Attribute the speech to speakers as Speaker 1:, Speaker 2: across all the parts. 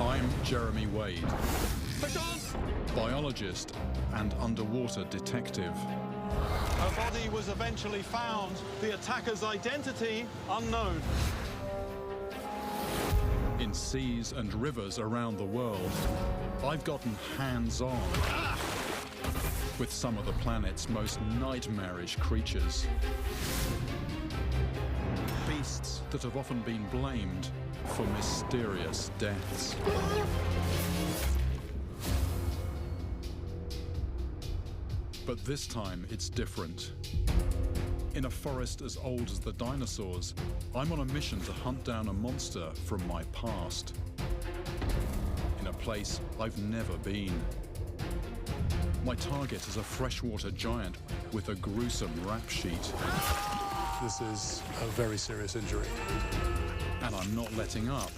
Speaker 1: I'm Jeremy Wade, biologist and underwater detective.
Speaker 2: Her body was eventually found, the attacker's identity unknown.
Speaker 1: In seas and rivers around the world, I've gotten hands-on with some of the planet's most nightmarish creatures. Beasts that have often been blamed for mysterious deaths. But this time it's different. In a forest as old as the dinosaurs, I'm on a mission to hunt down a monster from my past. In a place I've never been. My target is a freshwater giant with a gruesome rap sheet.
Speaker 3: This is a very serious injury.
Speaker 1: And I'm not letting up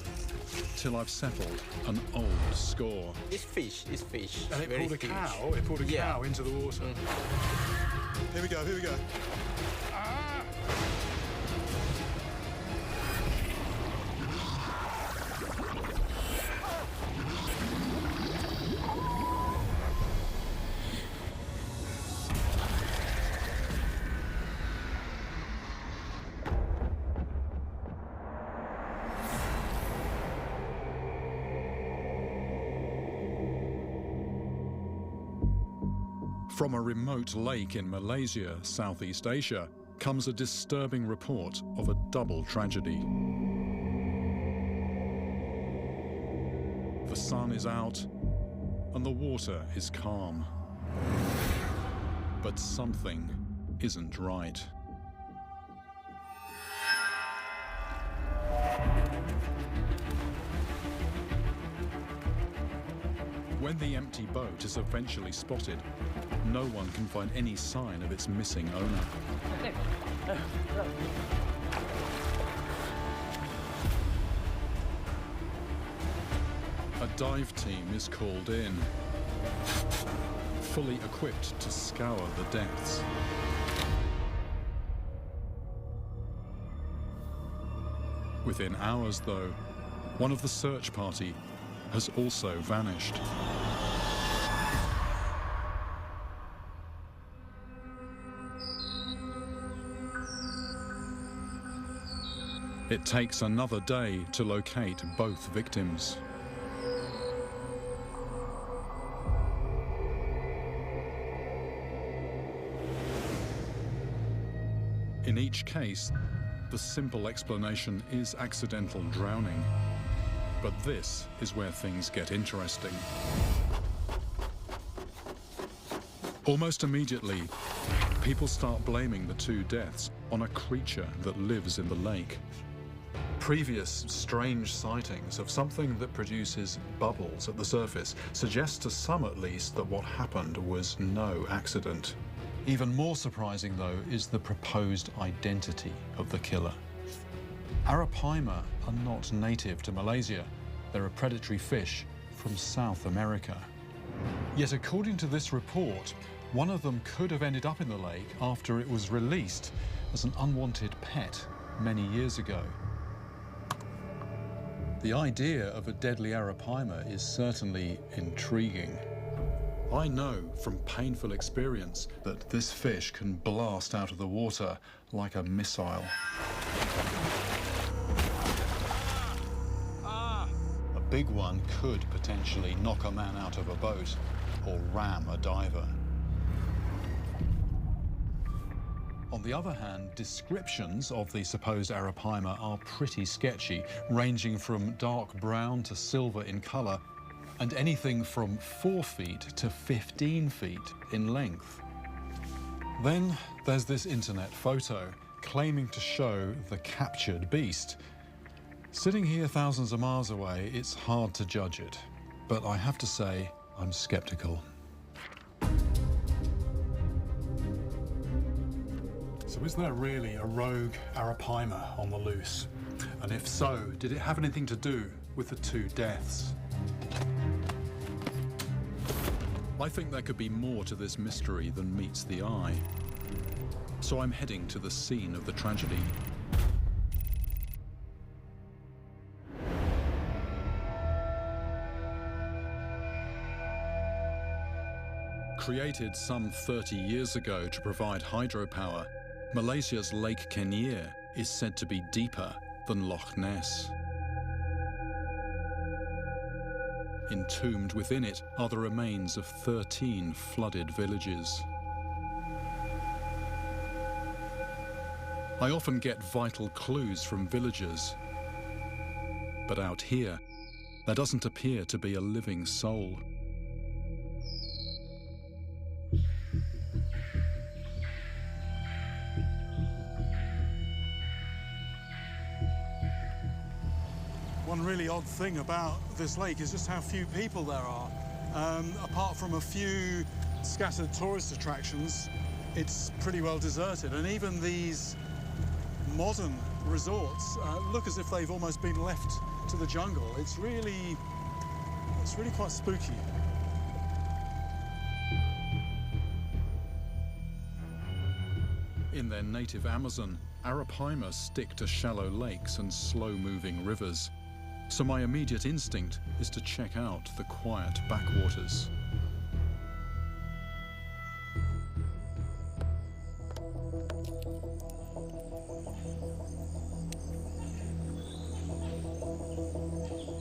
Speaker 1: till I've settled an old score.
Speaker 4: It's fish.
Speaker 3: And it pulled a cow. It pulled a cow into the water.
Speaker 2: Here we go, here we go.
Speaker 1: From a remote lake in Malaysia, Southeast Asia, comes a disturbing report of a double tragedy. The sun is out and the water is calm. But something isn't right. When the empty boat is eventually spotted, no one can find any sign of its missing owner. A dive team is called in, fully equipped to scour the depths. Within hours, though, one of the search party has also vanished. It takes another day to locate both victims. In each case, the simple explanation is accidental drowning. But this is where things get interesting. Almost immediately, people start blaming the two deaths on a creature that lives in the lake. Previous strange sightings of something that produces bubbles at the surface suggest to some at least that what happened was no accident. Even more surprising, though, is the proposed identity of the killer. Arapaima are not native to Malaysia. They're a predatory fish from South America. Yet according to this report, one of them could have ended up in the lake after it was released as an unwanted pet many years ago. The idea of a deadly arapaima is certainly intriguing. I know from painful experience that this fish can blast out of the water like a missile. A big one could potentially knock a man out of a boat or ram a diver. On the other hand, descriptions of the supposed arapaima are pretty sketchy, ranging from dark brown to silver in colour, and anything from 4 feet to 15 feet in length. Then there's this internet photo claiming to show the captured beast. Sitting here thousands of miles away, it's hard to judge it, but I have to say I'm skeptical.
Speaker 3: So is there really a rogue arapaima on the loose? And if so, did it have anything to do with the two deaths?
Speaker 1: I think there could be more to this mystery than meets the eye. So I'm heading to the scene of the tragedy. Created some 30 years ago to provide hydropower, Malaysia's Lake Kenyir is said to be deeper than Loch Ness. Entombed within it are the remains of 13 flooded villages. I often get vital clues from villagers, but out here, there doesn't appear to be a living soul.
Speaker 2: One really odd thing about this lake is just how few people there are. Apart from a few scattered tourist attractions, it's pretty well deserted. And even these modern resorts look as if they've almost been left to the jungle. It's really quite spooky.
Speaker 1: In their native Amazon, Arapaima stick to shallow lakes and slow-moving rivers. So my immediate instinct is to check out the quiet backwaters.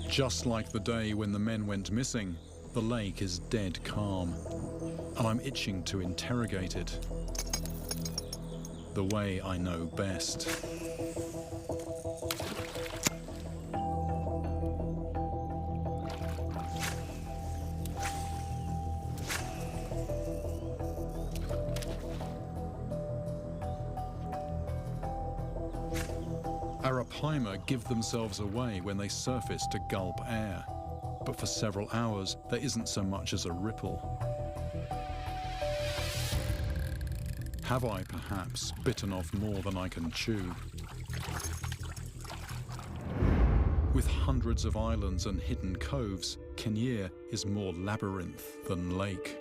Speaker 1: Just like the day when the men went missing, the lake is dead calm, and I'm itching to interrogate it the way I know best. Arapaima give themselves away when they surface to gulp air, but for several hours there isn't so much as a ripple. Have I perhaps bitten off more than I can chew? With hundreds of islands and hidden coves, Kenyir is more labyrinth than lake.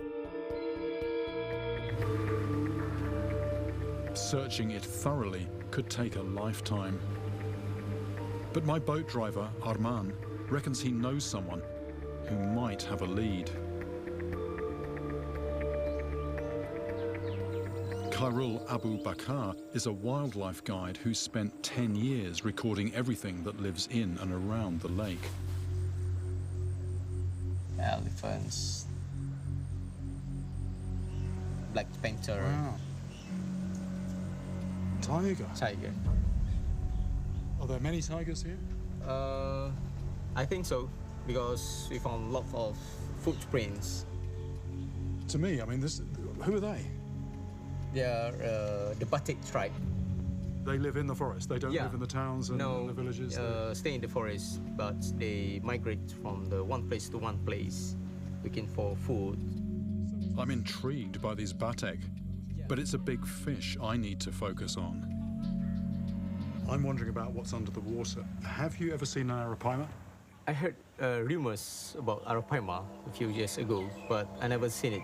Speaker 1: Searching it thoroughly could take a lifetime. But my boat driver, Arman, reckons he knows someone who might have a lead. Khairul Abu Bakar is a wildlife guide who spent 10 years recording everything that lives in and around the lake.
Speaker 4: Elephants, black panther,
Speaker 2: Wow. Tiger. Are there many tigers here?
Speaker 4: I think so, because we found lots of footprints.
Speaker 2: To me, I mean, who are they?
Speaker 4: They are the Batik tribe.
Speaker 2: They live in the forest. They don't
Speaker 4: Yeah.
Speaker 2: live in the towns and
Speaker 4: No,
Speaker 2: the villages.
Speaker 4: stay in the forest, but they migrate from the one place to one place, looking for food.
Speaker 1: I'm intrigued by these batek, but it's a big fish I need to focus on.
Speaker 2: I'm wondering about what's under the water. Have you ever seen an arapaima?
Speaker 4: I heard rumors about Arapaima a few years ago, but I never seen it.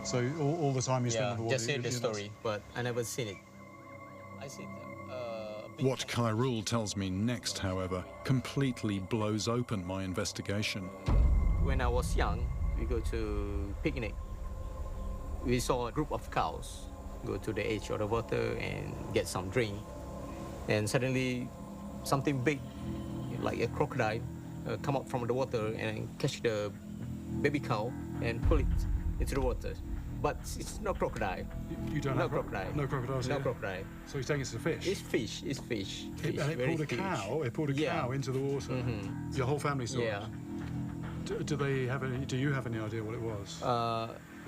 Speaker 2: So all the time you spend
Speaker 4: Yeah,
Speaker 2: on the water.
Speaker 4: just heard the
Speaker 2: you- that's-
Speaker 4: story, but I never seen it. I see a big
Speaker 1: What Khairul tells me next, however, completely blows open my investigation.
Speaker 4: When I was young, we go to picnic. We saw a group of cows go to the edge of the water and get some drink. And suddenly, something big, like a crocodile, come up from the water and catch the baby cow and pull it into the water. But it's no crocodile.
Speaker 2: You don't
Speaker 4: No
Speaker 2: have
Speaker 4: crocodile.
Speaker 2: No crocodiles
Speaker 4: No
Speaker 2: here?
Speaker 4: crocodile.
Speaker 2: So you're saying it's a fish?
Speaker 4: It's fish. It's fish.
Speaker 2: And it
Speaker 4: very
Speaker 2: pulled a
Speaker 4: huge.
Speaker 2: cow. It pulled a
Speaker 4: Yeah.
Speaker 2: cow into the water.
Speaker 4: Mhm.
Speaker 2: Your whole family saw
Speaker 4: Yeah.
Speaker 2: it. Do they have any? Do you have any idea what it was?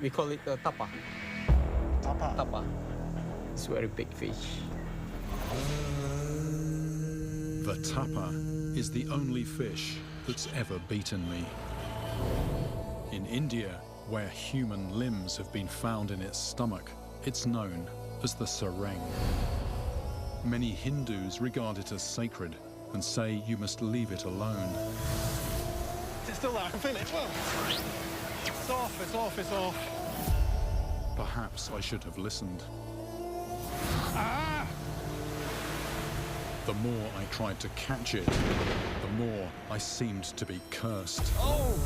Speaker 4: We call it tapa.
Speaker 2: Tapa.
Speaker 4: Tapa. It's very big fish.
Speaker 1: The tapa is the only fish that's ever beaten me. In India, where human limbs have been found in its stomach, it's known as the sareng. Many Hindus regard it as sacred and say you must leave it alone.
Speaker 2: It's still there. I can feel it. Whoa. It's off. It's off. It's off.
Speaker 1: Perhaps I should have listened.
Speaker 2: Ah!
Speaker 1: The more I tried to catch it, the more I seemed to be cursed.
Speaker 2: Oh!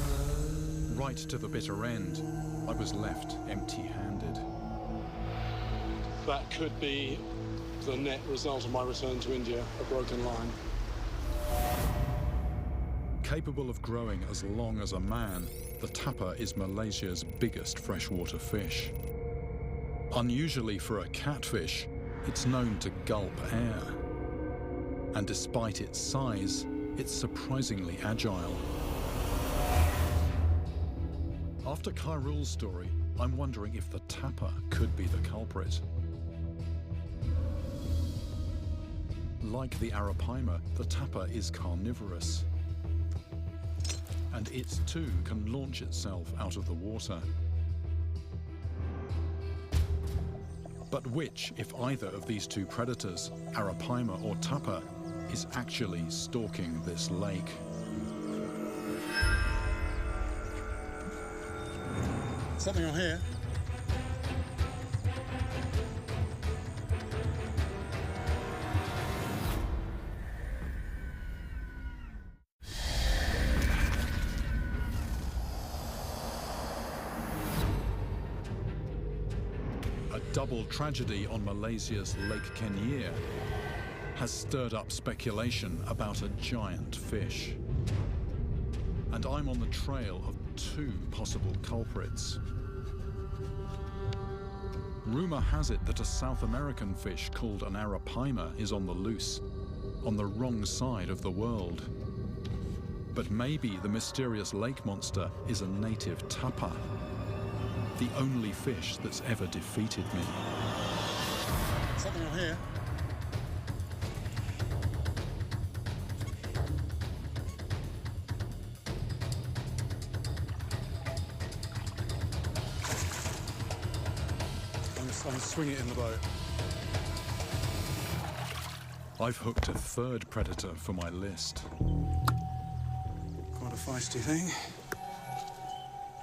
Speaker 1: right to the bitter end, I was left empty-handed.
Speaker 2: That could be the net result of my return to India, a broken line.
Speaker 1: Capable of growing as long as a man, the tapa is Malaysia's biggest freshwater fish. Unusually for a catfish, it's known to gulp air. And despite its size, it's surprisingly agile. After Khairul's story, I'm wondering if the tapa could be the culprit. Like the arapaima, the tapa is carnivorous. And it too can launch itself out of the water. But which, if either of these two predators, arapaima or tapa, is actually stalking this lake?
Speaker 2: Something on here.
Speaker 1: A double tragedy on Malaysia's Lake Kenyir has stirred up speculation about a giant fish. And I'm on the trail of two possible culprits. Rumour has it that a South American fish called an arapaima is on the loose, on the wrong side of the world. But maybe the mysterious lake monster is a native tapa, the only fish that's ever defeated me.
Speaker 2: Something on here. I'm going to swing it in the boat.
Speaker 1: I've hooked a third predator for my list.
Speaker 2: Quite a feisty thing.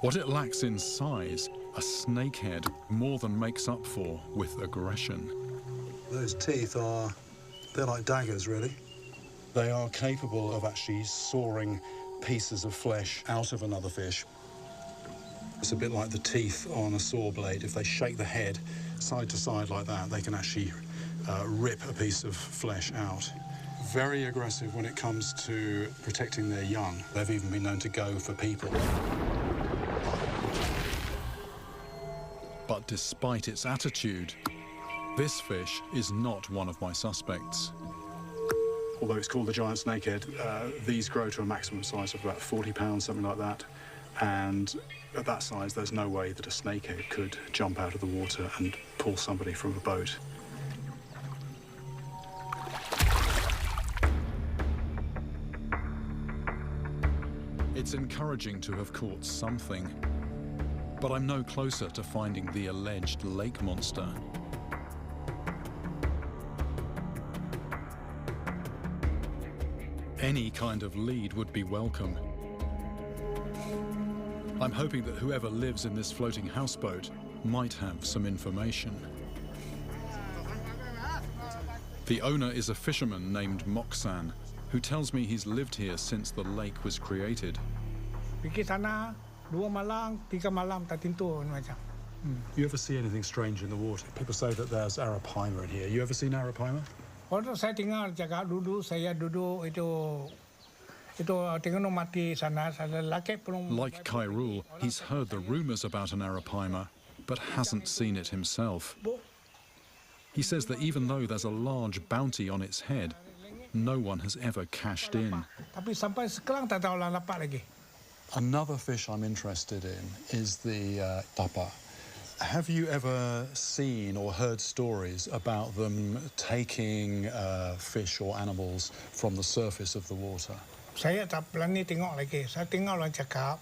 Speaker 1: What it lacks in size, a snakehead more than makes up for with aggression.
Speaker 2: Those teeth they're like daggers, really. They are capable of actually sawing pieces of flesh out of another fish. It's a bit like the teeth on a saw blade. If they shake the head side to side like that, they can actually rip a piece of flesh out. Very aggressive when it comes to protecting their young. They've even been known to go for people.
Speaker 1: But despite its attitude, this fish is not one of my suspects.
Speaker 2: Although it's called the giant snakehead, these grow to a maximum size of about 40 pounds, something like that. And at that size, there's no way that a snakehead could jump out of the water and pull somebody from a boat.
Speaker 1: It's encouraging to have caught something, but I'm no closer to finding the alleged lake monster. Any kind of lead would be welcome. I'm hoping that whoever lives in this floating houseboat might have some information. The owner is a fisherman named Moksan, who tells me he's lived here since the lake was created.
Speaker 2: You ever see anything strange in the water? People say that there's arapaima in here. You ever seen arapaima?
Speaker 5: Waktu saya tinggal Jakarta dulu, saya duduk itu tengok mati sana, saya laki belum.
Speaker 1: Like Khairul, he's heard the rumours about an arapaima, but hasn't seen it himself. He says that even though there's a large bounty on its head, no one has ever cashed in.
Speaker 5: Tapi sampai sekarang tak tahu orang dapat lagi.
Speaker 2: Another fish I'm interested in is the tapa. Have you ever seen or heard stories about them taking fish or animals from the surface of the water?
Speaker 5: Saya tak berani tengok lagi. Saya tengok orang cakap,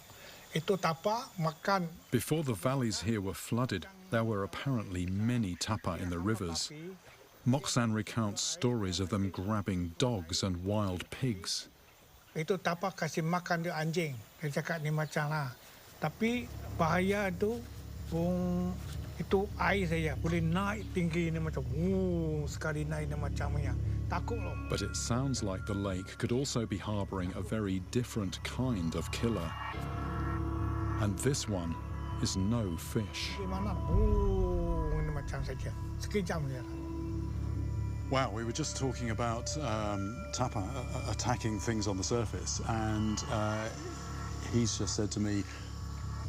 Speaker 5: itu tapa makan.
Speaker 1: Before the valleys here were flooded, there were apparently many tapa in the rivers. Moksan recounts stories of them grabbing dogs and wild pigs.
Speaker 5: Itu tapa kasih makan dia anjing. Dia cakap ni macam lah. Tapi bahaya tu, itu air saya boleh naik tinggi ni macam, sekali naik ni macam yang takut loh.
Speaker 1: But it sounds like the lake could also be harbouring a very different kind of killer. And this one is no fish.
Speaker 5: Di mana? Ini macam saja. Sekejap dia.
Speaker 2: Wow, we were just talking about tapa attacking things on the surface, and he's just said to me,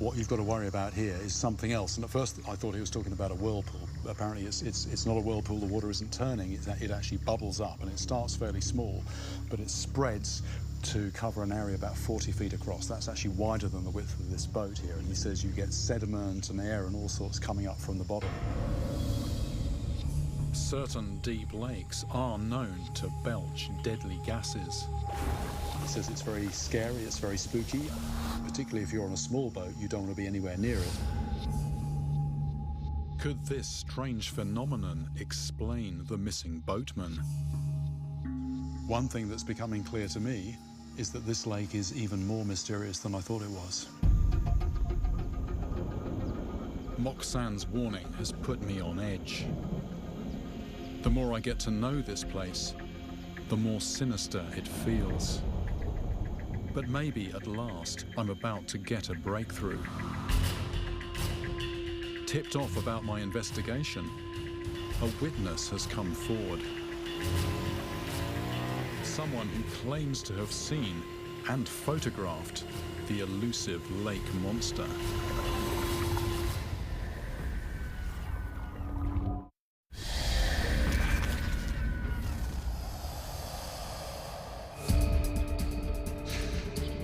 Speaker 2: what you've got to worry about here is something else. And at first I thought he was talking about a whirlpool. Apparently it's not a whirlpool, the water isn't turning, it actually bubbles up, and it starts fairly small, but it spreads to cover an area about 40 feet across. That's actually wider than the width of this boat here, and he says you get sediment and air and all sorts coming up from the bottom.
Speaker 1: Certain deep lakes are known to belch deadly gases.
Speaker 2: He says it's very scary, it's very spooky, particularly if you're on a small boat, you don't want to be anywhere near it.
Speaker 1: Could this strange phenomenon explain the missing boatman?
Speaker 2: One thing that's becoming clear to me is that this lake is even more mysterious than I thought it was.
Speaker 1: Moksan's warning has put me on edge. The more I get to know this place, the more sinister it feels. But maybe at last I'm about to get a breakthrough. Tipped off about my investigation, a witness has come forward. Someone who claims to have seen and photographed the elusive lake monster.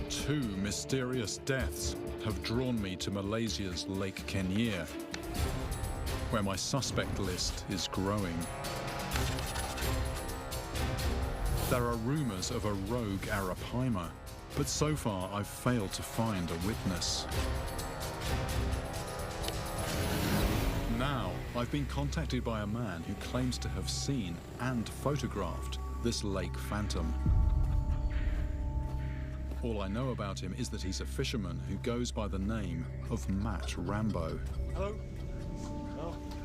Speaker 1: Two mysterious deaths have drawn me to Malaysia's Lake Kenyir, where my suspect list is growing. There are rumours of a rogue arapaima, but so far I've failed to find a witness. Now, I've been contacted by a man who claims to have seen and photographed this lake phantom. All I know about him is that he's a fisherman who goes by the name of Matt Rambo.
Speaker 2: Hello.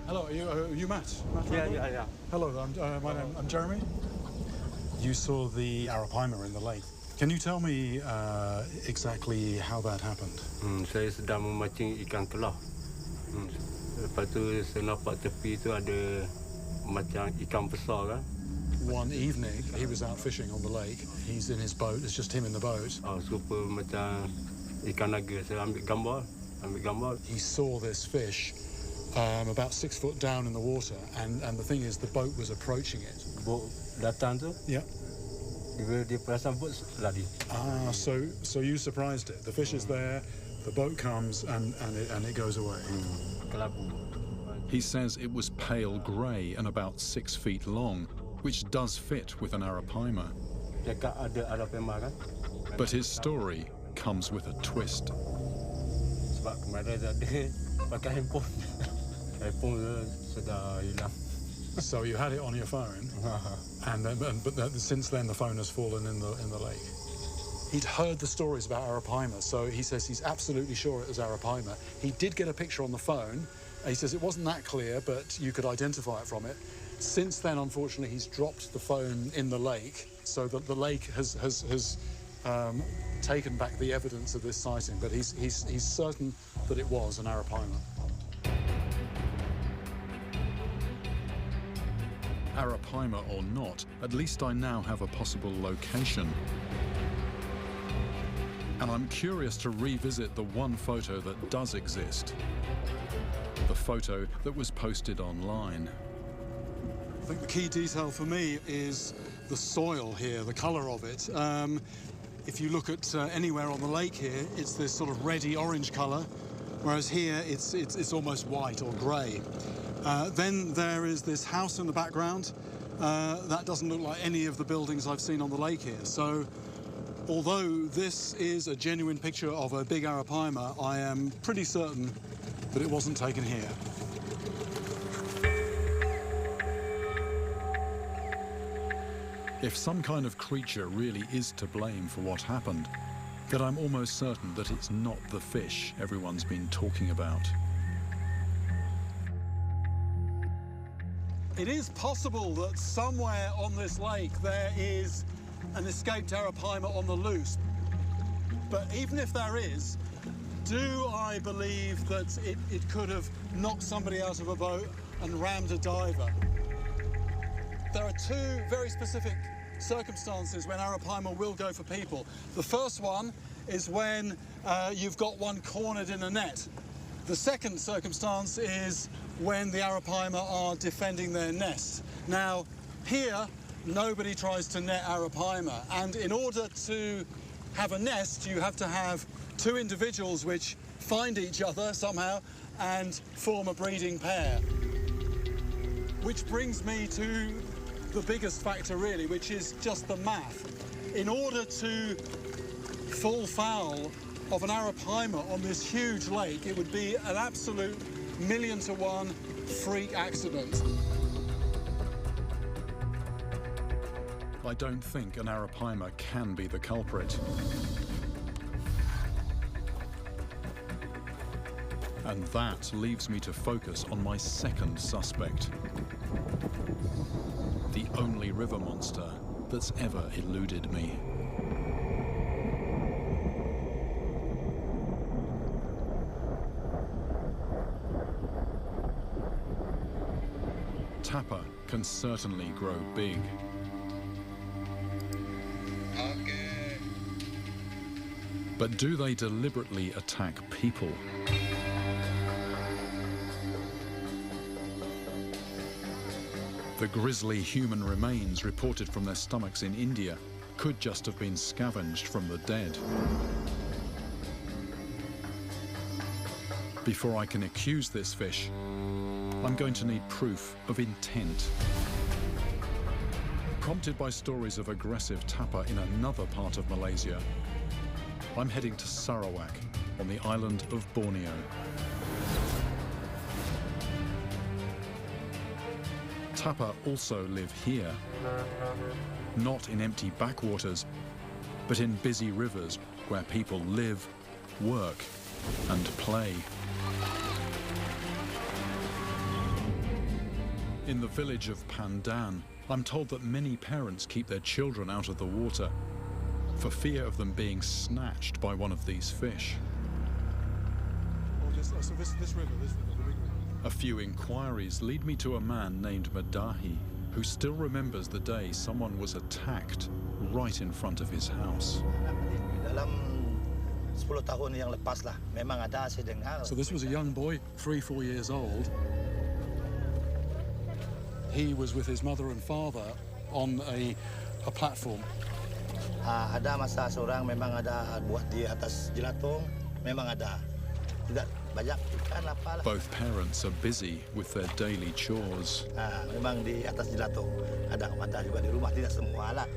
Speaker 2: Hello, are you Matt?
Speaker 6: Yeah.
Speaker 2: Hello, I'm Jeremy. You saw the arapaima in the lake. Can you tell me exactly how that happened?
Speaker 6: Saya sedang memancing ikan kelah. Lepas tu saya nampak tepi tu ada macam ikan besar kan.
Speaker 2: One evening, he was out fishing on the lake. He's in his boat, it's just him in the boat.
Speaker 6: Serupa macam ikan naga. Saya ambil gambar.
Speaker 2: He saw this fish about 6 foot down in the water, and the thing is, the boat was approaching it.
Speaker 6: Bot datang tu,
Speaker 2: Yeah.
Speaker 6: dia perasan bot lari.
Speaker 2: So you surprised it. The fish is there, the boat comes, and it goes away.
Speaker 6: Kelabu.
Speaker 1: He says it was pale grey and about 6 feet long, which does fit with an arapaima.
Speaker 6: Cakap ada arapaima kan.
Speaker 1: But his story comes with a twist.
Speaker 6: Sebab kemarin dia pakai handphone. Handphone tu sudah hilang.
Speaker 2: So you had it on your phone, but since then the phone has fallen in the lake. He'd heard the stories about arapaima, so he says he's absolutely sure it was arapaima. He did get a picture on the phone. He says it wasn't that clear, but you could identify it from it. Since then, unfortunately, he's dropped the phone in the lake, so that the lake has taken back the evidence of this sighting. But he's certain that it was an arapaima.
Speaker 1: Arapaima or not, at least I now have a possible location. And I'm curious to revisit the one photo that does exist. The photo that was posted online.
Speaker 2: I think the key detail for me is the soil here, the colour of it. If you look at anywhere on the lake here, it's this sort of reddy orange colour, whereas here it's almost white or grey. Then there is this house in the background. That doesn't look like any of the buildings I've seen on the lake here. So, although this is a genuine picture of a big arapaima, I am pretty certain that it wasn't taken here.
Speaker 1: If some kind of creature really is to blame for what happened, then I'm almost certain that it's not the fish everyone's been talking about.
Speaker 2: It is possible that somewhere on this lake there is an escaped arapaima on the loose. But even if there is, do I believe that it could have knocked somebody out of a boat and rammed a diver. There are two very specific circumstances when arapaima will go for people. The first one is when you've got one cornered in a net. The second circumstance is when the arapaima are defending their nest. Now, here, nobody tries to net arapaima, and in order to have a nest, you have to have two individuals which find each other somehow and form a breeding pair. Which brings me to the biggest factor really, which is just the math. In order to fall foul of an arapaima on this huge lake, it would be an absolute 1,000,000 to 1 freak accident.
Speaker 1: I don't think an arapaima can be the culprit. And that leaves me to focus on my second suspect. The only river monster that's ever eluded me. Tapa can certainly grow big. But do they deliberately attack people? The grisly human remains reported from their stomachs in India could just have been scavenged from the dead. Before I can accuse this fish, I'm going to need proof of intent. Prompted by stories of aggressive tapa in another part of Malaysia, I'm heading to Sarawak on the island of Borneo. Tapa also live here, not in empty backwaters, but in busy rivers where people live, work, and play. In the village of Pandan, I'm told that many parents keep their children out of the water for fear of them being snatched by one of these fish.
Speaker 2: So this river, the big river.
Speaker 1: A few inquiries lead me to a man named Madahi, who still remembers the day someone was attacked right in front of his house.
Speaker 2: So this was a young boy, 3-4 years old. He was with his mother and father on a platform.
Speaker 7: Ada masa seorang memang ada buat di atas jelatong, memang ada. Tidak banyak ikan apa lah.
Speaker 1: Both parents are busy with their daily chores.
Speaker 7: Memang di atas jelatong. Ada juga di rumah, tidak semua lah.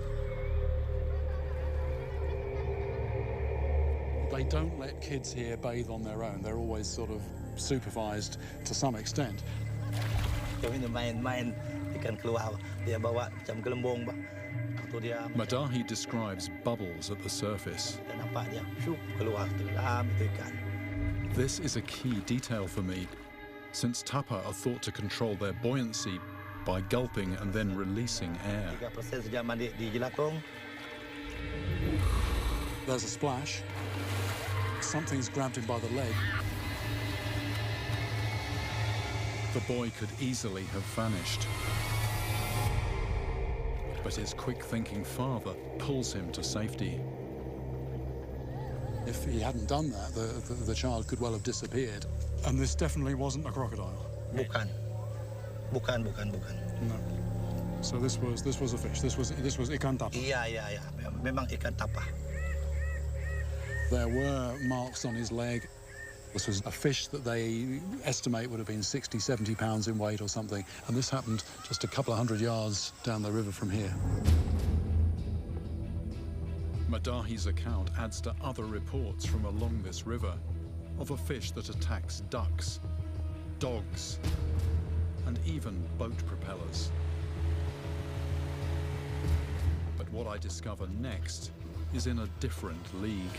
Speaker 2: They don't let kids here bathe on their own. They're always sort of supervised to some extent.
Speaker 7: Kami main-main ikan keluar, dia bawa macam gelembung bah.
Speaker 1: Madahi describes bubbles at the surface.
Speaker 7: Nampak dia, keluar dalam itu ikan.
Speaker 1: This is a key detail for me, since tapa are thought to control their buoyancy by gulping and then releasing air.
Speaker 7: 3% sejak mandi di jelatong.
Speaker 2: There's a splash. Something's grabbed him by the leg.
Speaker 1: The boy could easily have vanished. But his quick-thinking father pulls him to safety.
Speaker 2: If he hadn't done that, the child could well have disappeared. And this definitely wasn't a crocodile.
Speaker 7: Bukan.
Speaker 2: No. So this was a fish. This was ikan tapa.
Speaker 7: Iya. Memang ikan tapa.
Speaker 2: There were marks on his leg. This was a fish that they estimate would have been 60, 70 pounds in weight or something. And this happened just a couple of 100 yards down the river from here.
Speaker 1: Madahi's account adds to other reports from along this river of a fish that attacks ducks, dogs, and even boat propellers. But what I discover next is in a different league.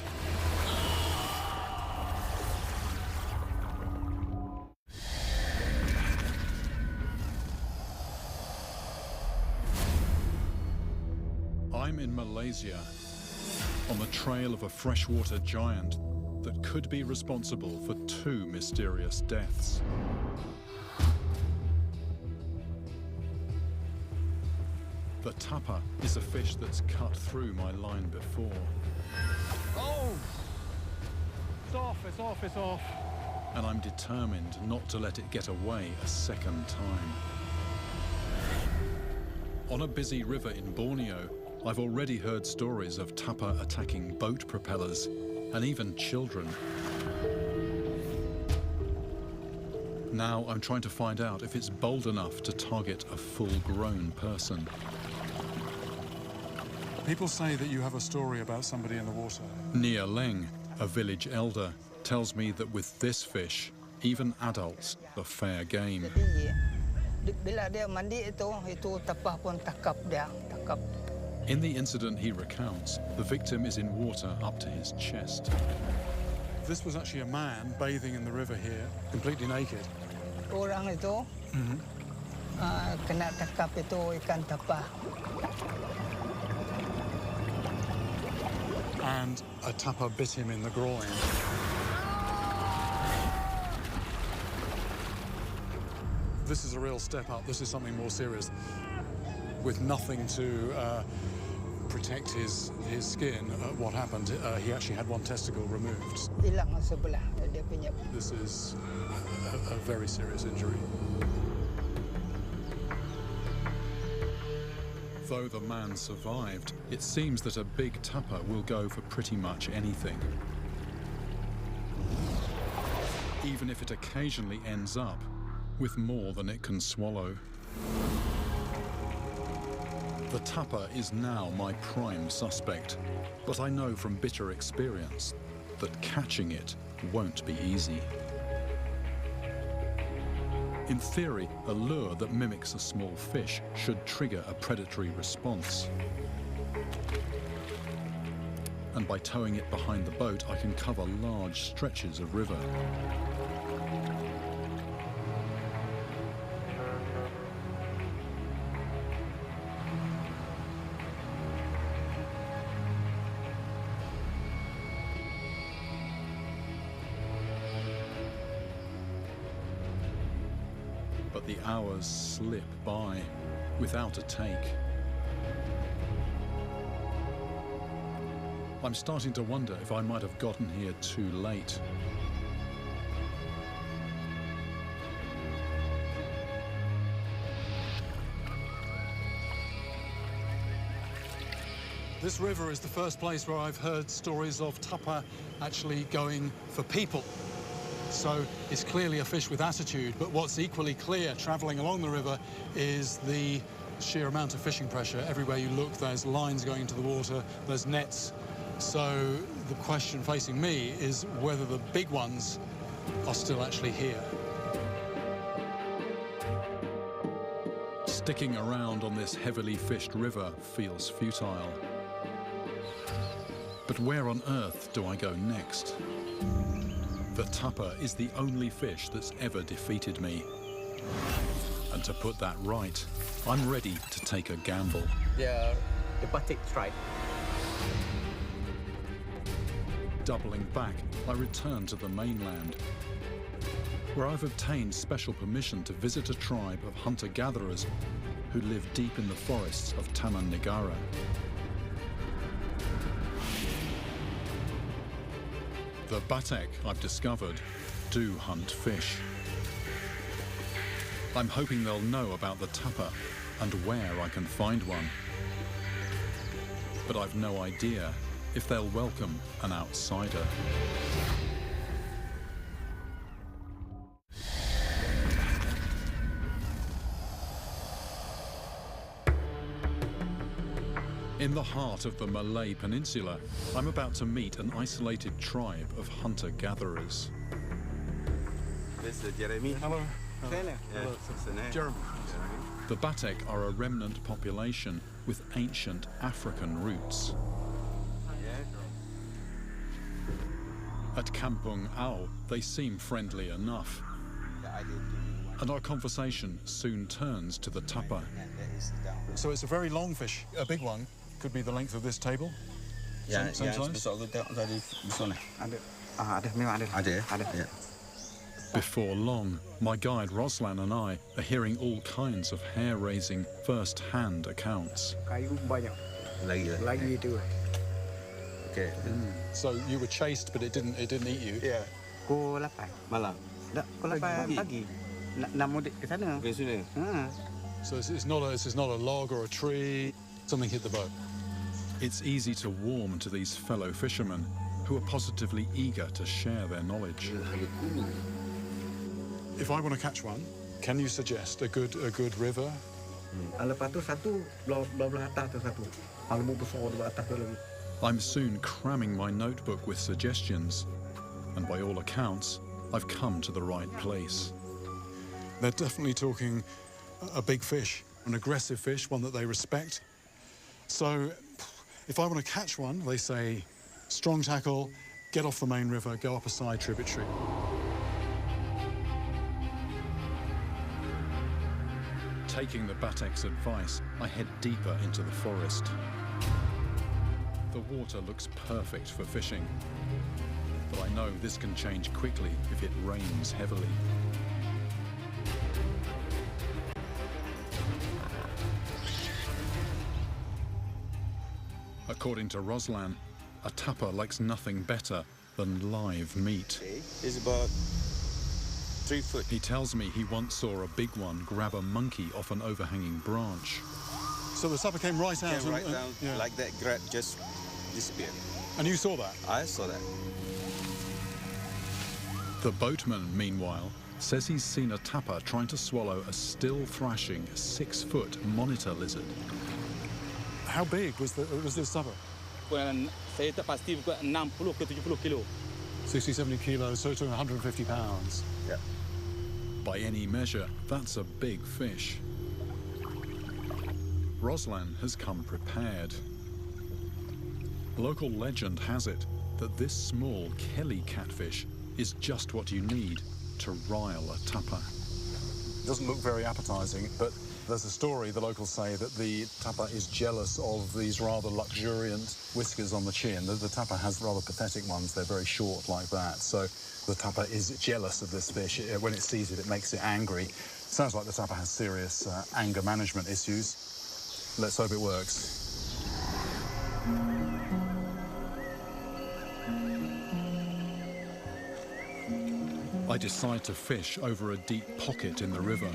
Speaker 1: I'm in Malaysia, on the trail of a freshwater giant that could be responsible for 2 mysterious deaths. The tapa is a fish that's cut through my line before.
Speaker 3: Oh! It's off, it's off, it's off.
Speaker 1: And I'm determined not to let it get away a second time. On a busy river in Borneo, I've already heard stories of tapa attacking boat propellers and even children. Now I'm trying to find out if it's bold enough to target a full-grown person.
Speaker 2: People say that you have a story about somebody in the water.
Speaker 1: Nia Leng, a village elder, tells me that with this fish, even adults are fair game.
Speaker 8: Bila dia mandi itu tapah pun takap dia, takap.
Speaker 1: In the incident he recounts, the victim is in water up to his chest.
Speaker 2: This was actually a man bathing in the river here, completely naked.
Speaker 8: Orang itu kena takap itu ikan tapah.
Speaker 2: And a tapa bit him in the groin. This is a real step up. This is something more serious. With nothing to protect his skin, what happened? He actually had one testicle removed.
Speaker 8: Hilang sebelah dia punya.
Speaker 2: This is a very serious injury.
Speaker 1: Though the man survived, it seems that a big tapa will go for pretty much anything. Even if it occasionally ends up with more than it can swallow. The tapa is now my prime suspect, but I know from bitter experience that catching it won't be easy. In theory, a lure that mimics a small fish should trigger a predatory response. And by towing it behind the boat, I can cover large stretches of river. But the hours slip by without a take. I'm starting to wonder if I might have gotten here too late.
Speaker 2: This river is the first place where I've heard stories of tapa actually going for people. So it's clearly a fish with attitude, but what's equally clear travelling along the river is the sheer amount of fishing pressure. Everywhere you look, there's lines going into the water, there's nets. So the question facing me is whether the big ones are still actually here.
Speaker 1: Sticking around on this heavily fished river feels futile. But where on earth do I go next? The tapa is the only fish that's ever defeated me. And to put that right, I'm ready to take a gamble.
Speaker 4: The batik stripe.
Speaker 1: Doubling back, I return to the mainland, where I've obtained special permission to visit a tribe of hunter-gatherers who live deep in the forests of Taman Negara. The batek, I've discovered, do hunt fish. I'm hoping they'll know about the tapa and where I can find one. But I've no idea if they'll welcome an outsider. In the heart of the Malay Peninsula, I'm about to meet an isolated tribe of hunter-gatherers.
Speaker 9: This is Jeremy.
Speaker 2: Hello. Jeremy.
Speaker 1: The batek are a remnant population with ancient African roots. At Kampung Au, they seem friendly enough. And our conversation soon turns to the tapa.
Speaker 2: So it's a very long fish, a big one. Could be the length of this table.
Speaker 1: Same size?
Speaker 9: besok aku tengok tadi besok ni.
Speaker 10: Ada, memang ada.
Speaker 9: Ada ya?
Speaker 10: Ada.
Speaker 9: Ya.
Speaker 1: Before long, my guide Roslan and I are hearing all kinds of hair-raising, first-hand accounts.
Speaker 10: Kayu banyak.
Speaker 9: Lagi.
Speaker 10: Itu.
Speaker 9: Okay.
Speaker 3: So you were chased, but it didn't eat you?
Speaker 9: Ya.
Speaker 10: Pukul 8.
Speaker 9: Malam.
Speaker 10: Pukul 8 pagi. Nak mudik ke sana.
Speaker 9: Ke sini.
Speaker 3: So this is not a log or a tree. Something hit the boat.
Speaker 1: It's easy to warm to these fellow fishermen who are positively eager to share their knowledge.
Speaker 2: If I want to catch one, can you suggest a good river?
Speaker 10: Lepas tu satu belah atas tu satu. Lembu besar di atas tu lagi.
Speaker 1: I'm soon cramming my notebook with suggestions, and by all accounts, I've come to the right place.
Speaker 2: They're definitely talking a big fish, an aggressive fish, one that they respect. So if I want to catch one, they say, strong tackle, get off the main river, go up a side tributary.
Speaker 1: Taking the Batek's advice, I head deeper into the forest. The water looks perfect for fishing, but I know this can change quickly if it rains heavily. According to Roslan, a tapper likes nothing better than live meat.
Speaker 9: It's about 3 foot.
Speaker 1: He tells me he once saw a big one grab a monkey off an overhanging branch.
Speaker 2: So the supper came right out.
Speaker 9: Came right down like that, grab, just disappeared.
Speaker 2: And you saw that?
Speaker 9: I saw that.
Speaker 1: The boatman, meanwhile, says he's seen a tapper trying to swallow a still thrashing 6-foot monitor lizard.
Speaker 2: How big was this supper?
Speaker 11: Saya tak pasti bukan 60 ke 70 kilo.
Speaker 2: 60, 70 kilos, so to 150 pounds.
Speaker 9: Yeah.
Speaker 1: By any measure, that's a big fish. Roslan has come prepared. Local legend has it that this small Kelly catfish is just what you need to rile a tapper.
Speaker 2: It doesn't look very appetizing, but there's a story, the locals say, that the tapper is jealous of these rather luxuriant whiskers on the chin. The tapper has rather pathetic ones. They're very short like that. So the tapper is jealous of this fish. When it sees it, it makes it angry. Sounds like the tapper has serious anger management issues. Let's hope it works.
Speaker 1: I decide to fish over a deep pocket in the river.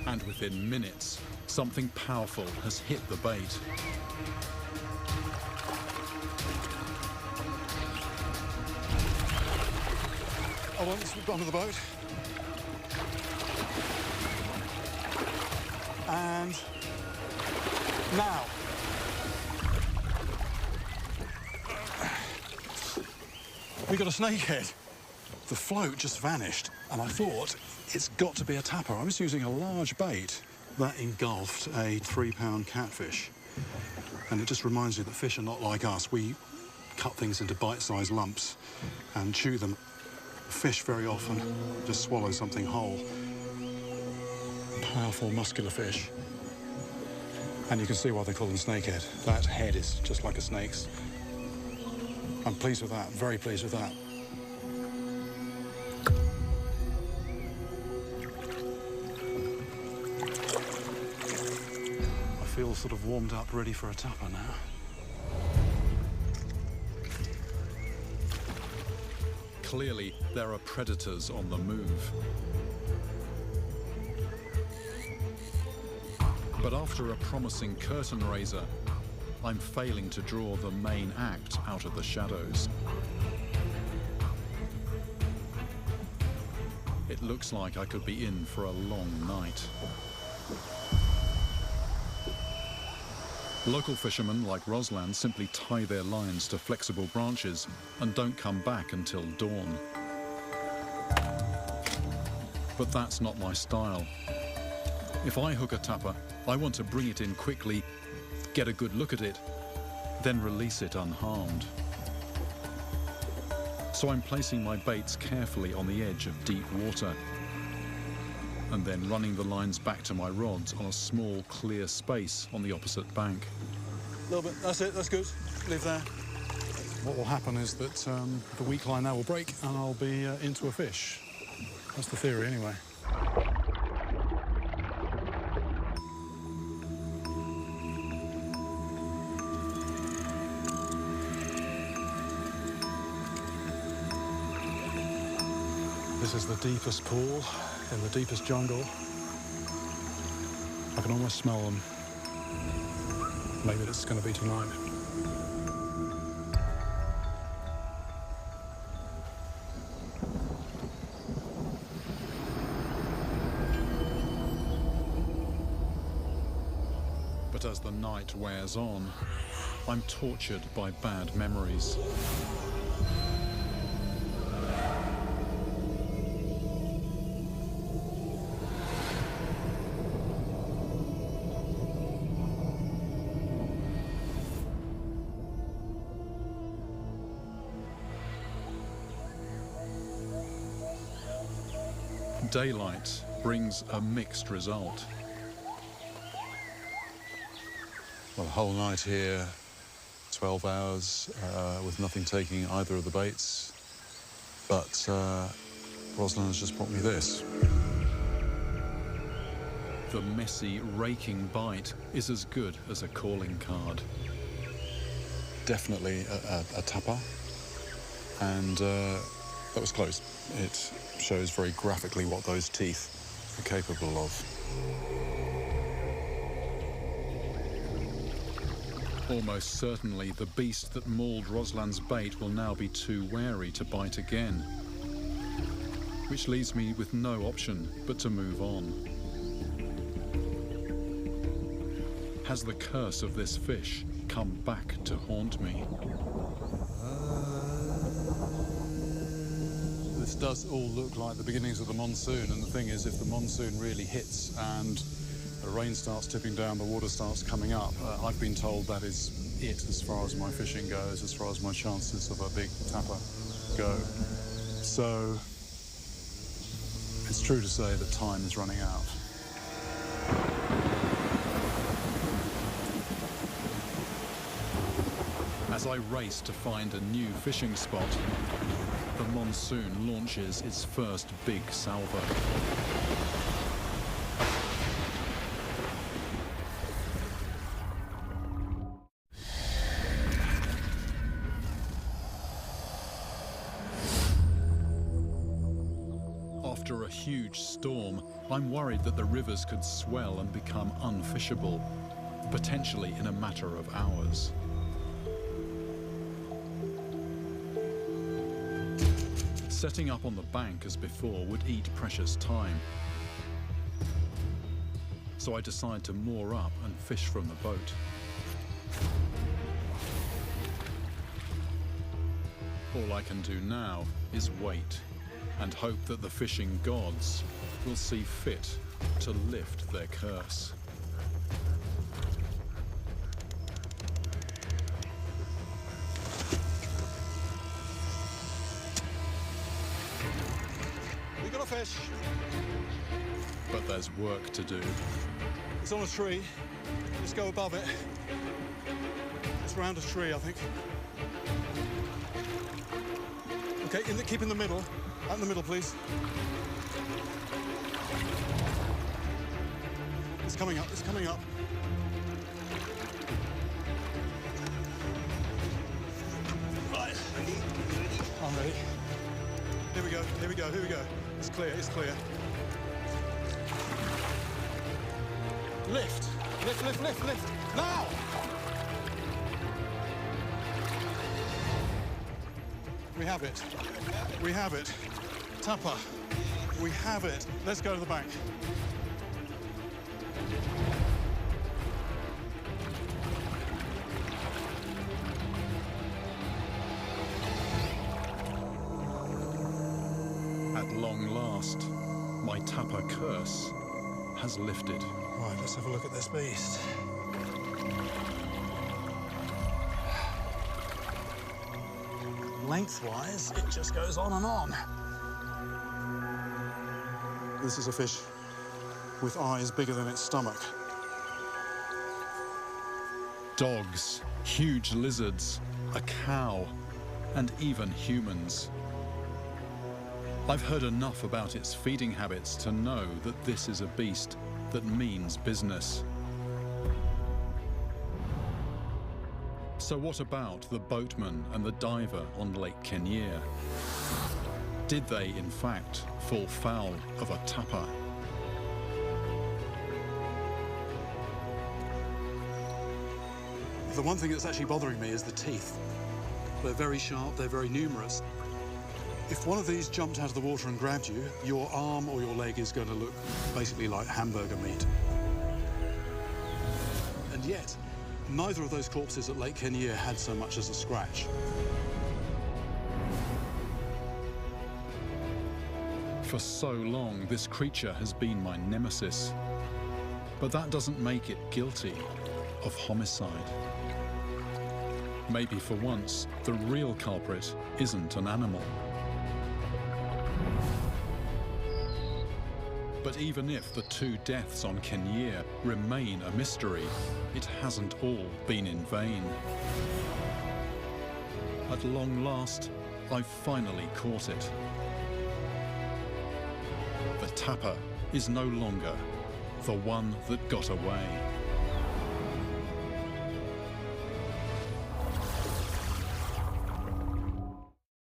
Speaker 1: And within minutes, something powerful has hit the bait.
Speaker 2: I want this onto the boat. And now. We got a snakehead. The float just vanished, and I thought it's got to be a tapper. I was using a large bait that engulfed a 3-pound catfish. And it just reminds you that fish are not like us. We cut things into bite-sized lumps and chew them. Fish very often just swallow something whole. Powerful, muscular fish. And you can see why they call them snakehead. That head is just like a snake's. I'm pleased with that, very pleased with that. I feel sort of warmed up, ready for a tapper now.
Speaker 1: Clearly, there are predators on the move. But after a promising curtain raiser, I'm failing to draw the main act out of the shadows. It looks like I could be in for a long night. Local fishermen like Roslan simply tie their lines to flexible branches and don't come back until dawn. But that's not my style. If I hook a tapper, I want to bring it in quickly, get a good look at it, then release it unharmed. So I'm placing my baits carefully on the edge of deep water and then running the lines back to my rods on a small, clear space on the opposite bank.
Speaker 2: A little bit, that's it, that's good. Leave there. What will happen is that the weak line now will break and I'll be into a fish. That's the theory anyway. This is the deepest pool in the deepest jungle. I can almost smell them. Maybe it's going to be tonight.
Speaker 1: But as the night wears on, I'm tortured by bad memories. Daylight brings a mixed result.
Speaker 2: Well, a whole night here, 12 hours, with nothing taking either of the baits. But Rosalind has just brought me this.
Speaker 1: The messy, raking bite is as good as a calling card.
Speaker 2: Definitely a tapper. And that was close. It shows very graphically what those teeth are capable of.
Speaker 1: Almost certainly, the beast that mauled Rosland's bait will now be too wary to bite again, which leaves me with no option but to move on. Has the curse of this fish come back to haunt me?
Speaker 2: This does all look like the beginnings of the monsoon, and the thing is, if the monsoon really hits and the rain starts tipping down, the water starts coming up, I've been told that is it as far as my fishing goes, as far as my chances of a big tapper go. So it's true to say that time is running out.
Speaker 1: As I race to find a new fishing spot, the monsoon launches its first big salvo. After a huge storm, I'm worried that the rivers could swell and become unfishable, potentially in a matter of hours. Setting up on the bank as before would eat precious time. So I decide to moor up and fish from the boat. All I can do now is wait and hope that the fishing gods will see fit to lift their curse.
Speaker 2: We got a fish.
Speaker 1: But there's work to do.
Speaker 2: It's on a tree. Let's go above it. It's round a tree, I think. Okay, keep in the middle. Out in the middle, please. It's coming up, it's coming up. Right. I'm ready. Here we go, here we go, here we go. It's clear, it's clear. Lift, lift, lift, lift, lift. Now! We have it. We have it. Tapper. We have it. Let's go to the bank.
Speaker 1: At long last, my tapper curse has lifted.
Speaker 2: Right, let's have a look at this beast. lengthwise, it just goes on and on. This is a fish with eyes bigger than its stomach.
Speaker 1: Dogs, huge lizards, a cow, and even humans. I've heard enough about its feeding habits to know that this is a beast that means business. So what about the boatman and the diver on Lake Kenyir? Did they, in fact, fall foul of a tapa?
Speaker 2: The one thing that's actually bothering me is the teeth. They're very sharp, they're very numerous. If one of these jumped out of the water and grabbed you, your arm or your leg is going to look basically like hamburger meat. And yet, neither of those corpses at Lake Kenyir had so much as a scratch.
Speaker 1: For so long, this creature has been my nemesis. But that doesn't make it guilty of homicide. Maybe for once, the real culprit isn't an animal. But even if the 2 deaths on Kenyir remain a mystery, it hasn't all been in vain. At long last, I've finally caught it. The tapa is no longer the one that got away.